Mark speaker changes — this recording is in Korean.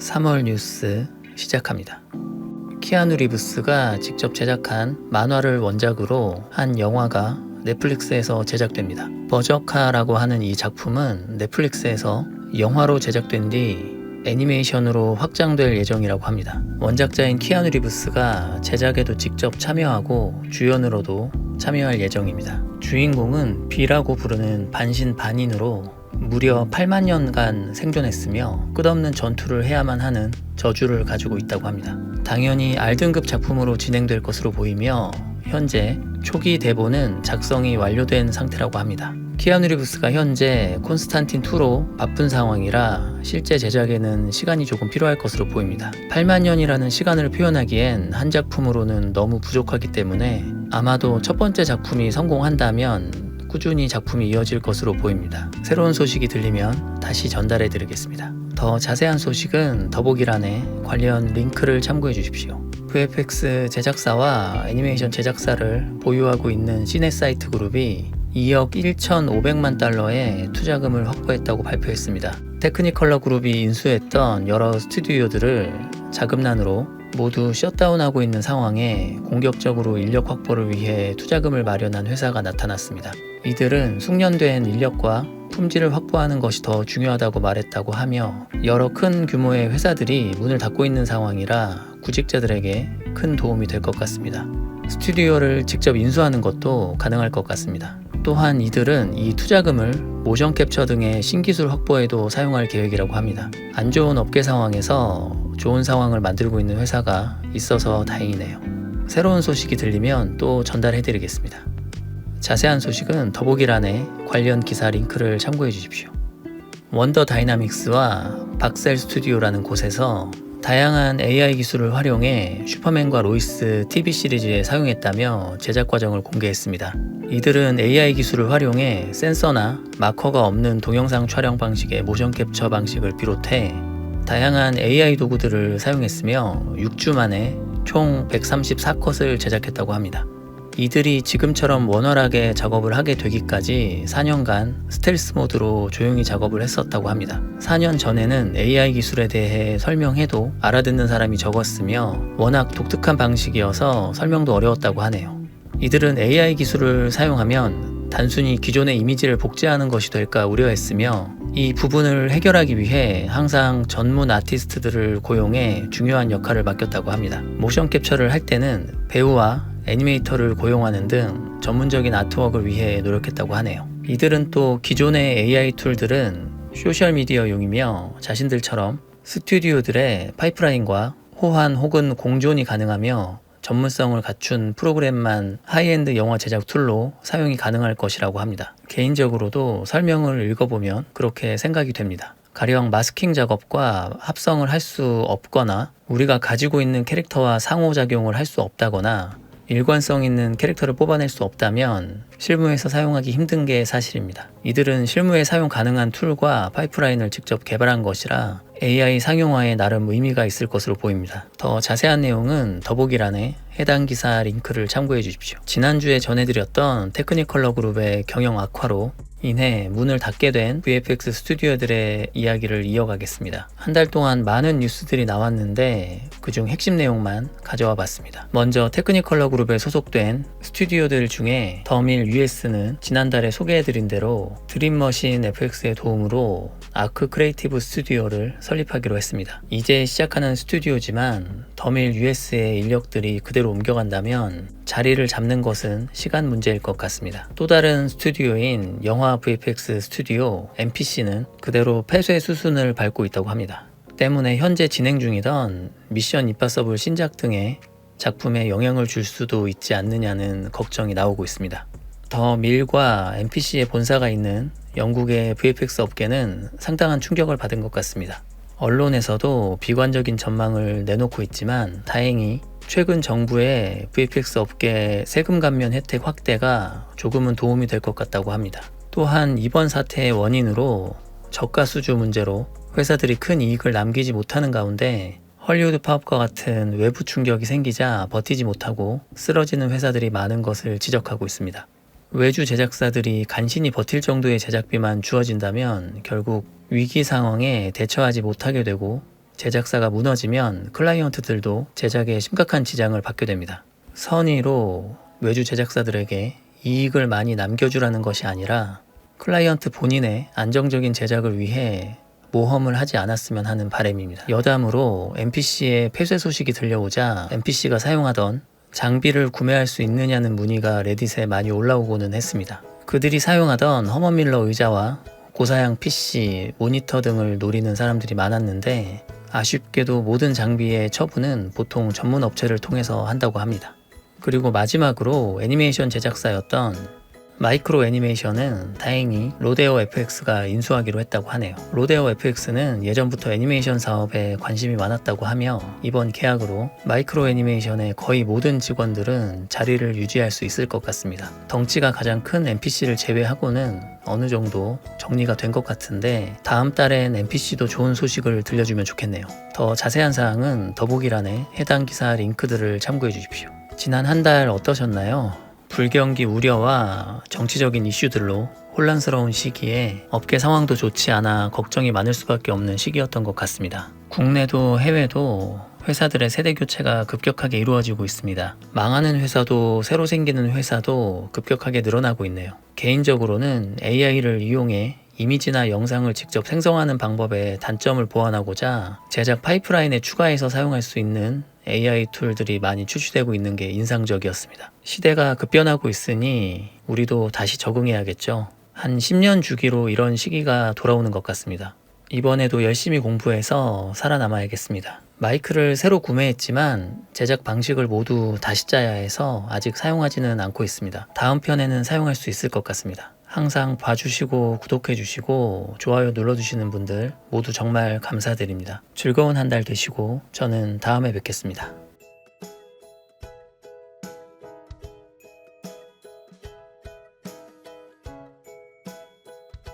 Speaker 1: 3월 뉴스 시작합니다. 키아누 리브스가 직접 제작한 만화를 원작으로 한 영화가 넷플릭스에서 제작됩니다. 버저카라고 하는 이 작품은 넷플릭스에서 영화로 제작된 뒤 애니메이션으로 확장될 예정이라고 합니다. 원작자인 키아누 리브스가 제작에도 직접 참여하고 주연으로도 참여할 예정입니다. 주인공은 비라고 부르는 반신반인으로 무려 8만 년간 생존했으며 끝없는 전투를 해야만 하는 저주를 가지고 있다고 합니다. 당연히 R등급 작품으로 진행될 것으로 보이며 현재 초기 대본은 작성이 완료된 상태라고 합니다. 키아누 리브스가 현재 콘스탄틴2로 바쁜 상황이라 실제 제작에는 시간이 조금 필요할 것으로 보입니다. 8만 년이라는 시간을 표현하기엔 한 작품으로는 너무 부족하기 때문에 아마도 첫 번째 작품이 성공한다면 꾸준히 작품이 이어질 것으로 보입니다. 새로운 소식이 들리면 다시 전달해 드리겠습니다. 더 자세한 소식은 더보기란에 관련 링크를 참고해 주십시오. VFX 제작사와 애니메이션 제작사를 보유하고 있는 시네사이트 그룹이 2억 1,500만 달러의 투자금을 확보했다고 발표했습니다. 테크니컬러 그룹이 인수했던 여러 스튜디오들을 자금난으로 모두 셧다운하고 있는 상황에 공격적으로 인력 확보를 위해 투자금을 마련한 회사가 나타났습니다. 이들은 숙련된 인력과 품질을 확보하는 것이 더 중요하다고 말했다고 하며 여러 큰 규모의 회사들이 문을 닫고 있는 상황이라 구직자들에게 큰 도움이 될 것 같습니다. 스튜디오를 직접 인수하는 것도 가능할 것 같습니다. 또한 이들은 이 투자금을 모션 캡처 등의 신기술 확보에도 사용할 계획이라고 합니다. 안 좋은 업계 상황에서 좋은 상황을 만들고 있는 회사가 있어서 다행이네요. 새로운 소식이 들리면 또 전달해 드리겠습니다. 자세한 소식은 더보기란에 관련 기사 링크를 참고해 주십시오. 원더 다이나믹스와 박셀 스튜디오라는 곳에서 다양한 AI 기술을 활용해 슈퍼맨과 로이스 TV 시리즈에 사용했다며 제작 과정을 공개했습니다. 이들은 AI 기술을 활용해 센서나 마커가 없는 동영상 촬영 방식의 모션 캡처 방식을 비롯해 다양한 AI 도구들을 사용했으며 6주 만에 총 134컷을 제작했다고 합니다. 이들이 지금처럼 원활하게 작업을 하게 되기까지 4년간 스텔스 모드로 조용히 작업을 했었다고 합니다. 4년 전에는 AI 기술에 대해 설명해도 알아듣는 사람이 적었으며 워낙 독특한 방식이어서 설명도 어려웠다고 하네요. 이들은 AI 기술을 사용하면 단순히 기존의 이미지를 복제하는 것이 될까 우려했으며 이 부분을 해결하기 위해 항상 전문 아티스트들을 고용해 중요한 역할을 맡겼다고 합니다. 모션 캡처를 할 때는 배우와 애니메이터를 고용하는 등 전문적인 아트웍을 위해 노력했다고 하네요. 이들은 또 기존의 AI 툴들은 소셜미디어용이며 자신들처럼 스튜디오들의 파이프라인과 호환 혹은 공존이 가능하며 전문성을 갖춘 프로그램만 하이엔드 영화 제작 툴로 사용이 가능할 것이라고 합니다. 개인적으로도 설명을 읽어보면 그렇게 생각이 됩니다. 가령 마스킹 작업과 합성을 할 수 없거나 우리가 가지고 있는 캐릭터와 상호작용을 할 수 없다거나 일관성 있는 캐릭터를 뽑아낼 수 없다면 실무에서 사용하기 힘든 게 사실입니다. 이들은 실무에 사용 가능한 툴과 파이프라인을 직접 개발한 것이라 AI 상용화에 나름 의미가 있을 것으로 보입니다. 더 자세한 내용은 더보기란에 해당 기사 링크를 참고해 주십시오. 지난주에 전해드렸던 테크니컬러 그룹의 경영 악화로 인해 문을 닫게 된 VFX 스튜디오들의 이야기를 이어가겠습니다. 한 달 동안 많은 뉴스들이 나왔는데 그중 핵심 내용만 가져와 봤습니다. 먼저 테크니컬러 그룹에 소속된 스튜디오들 중에 더밀 US는 지난달에 소개해드린 대로 드림머신 FX의 도움으로 아크 크리에이티브 스튜디오를 설립하기로 했습니다. 이제 시작하는 스튜디오지만 더밀 US의 인력들이 그대로 옮겨간다면 자리를 잡는 것은 시간 문제일 것 같습니다. 또 다른 스튜디오인 영화 VFX 스튜디오 MPC는 그대로 폐쇄 수순을 밟고 있다고 합니다. 때문에 현재 진행 중이던 미션 임파서블 신작 등의 작품에 영향을 줄 수도 있지 않느냐는 걱정이 나오고 있습니다. 더 밀과 MPC의 본사가 있는 영국의 VFX 업계는 상당한 충격을 받은 것 같습니다. 언론에서도 비관적인 전망을 내놓고 있지만 다행히 최근 정부의 VFX 업계 세금 감면 혜택 확대가 조금은 도움이 될 것 같다고 합니다. 또한 이번 사태의 원인으로 저가 수주 문제로 회사들이 큰 이익을 남기지 못하는 가운데 헐리우드 파업과 같은 외부 충격이 생기자 버티지 못하고 쓰러지는 회사들이 많은 것을 지적하고 있습니다. 외주 제작사들이 간신히 버틸 정도의 제작비만 주어진다면 결국 위기 상황에 대처하지 못하게 되고 제작사가 무너지면 클라이언트들도 제작에 심각한 지장을 받게 됩니다. 선의로 외주 제작사들에게 이익을 많이 남겨주라는 것이 아니라 클라이언트 본인의 안정적인 제작을 위해 모험을 하지 않았으면 하는 바람입니다. 여담으로 NPC의 폐쇄 소식이 들려오자 NPC가 사용하던 장비를 구매할 수 있느냐는 문의가 레딧에 많이 올라오고는 했습니다. 그들이 사용하던 허먼밀러 의자와 고사양 PC, 모니터 등을 노리는 사람들이 많았는데 아쉽게도 모든 장비의 처분은 보통 전문 업체를 통해서 한다고 합니다. 그리고 마지막으로 애니메이션 제작사였던 마이크로 애니메이션은 다행히 로데오 FX가 인수하기로 했다고 하네요. 로데오 FX는 예전부터 애니메이션 사업에 관심이 많았다고 하며 이번 계약으로 마이크로 애니메이션의 거의 모든 직원들은 자리를 유지할 수 있을 것 같습니다. 덩치가 가장 큰 NPC를 제외하고는 어느 정도 정리가 된 것 같은데 다음 달엔 NPC도 좋은 소식을 들려주면 좋겠네요. 더 자세한 사항은 더보기란에 해당 기사 링크들을 참고해 주십시오. 지난 한 달 어떠셨나요? 불경기 우려와 정치적인 이슈들로 혼란스러운 시기에 업계 상황도 좋지 않아 걱정이 많을 수밖에 없는 시기였던 것 같습니다. 국내도 해외도 회사들의 세대 교체가 급격하게 이루어지고 있습니다. 망하는 회사도 새로 생기는 회사도 급격하게 늘어나고 있네요. 개인적으로는 AI를 이용해 이미지나 영상을 직접 생성하는 방법에 단점을 보완하고자 제작 파이프라인에 추가해서 사용할 수 있는 AI 툴들이 많이 출시되고 있는 게 인상적이었습니다. 시대가 급변하고 있으니 우리도 다시 적응해야겠죠. 한 10년 주기로 이런 시기가 돌아오는 것 같습니다. 이번에도 열심히 공부해서 살아남아야겠습니다. 마이크를 새로 구매했지만 제작 방식을 모두 다시 짜야 해서 아직 사용하지는 않고 있습니다. 다음 편에는 사용할 수 있을 것 같습니다. 항상 봐주시고 구독해주시고 좋아요 눌러주시는 분들 모두 정말 감사드립니다. 즐거운 한 달 되시고 저는 다음에 뵙겠습니다.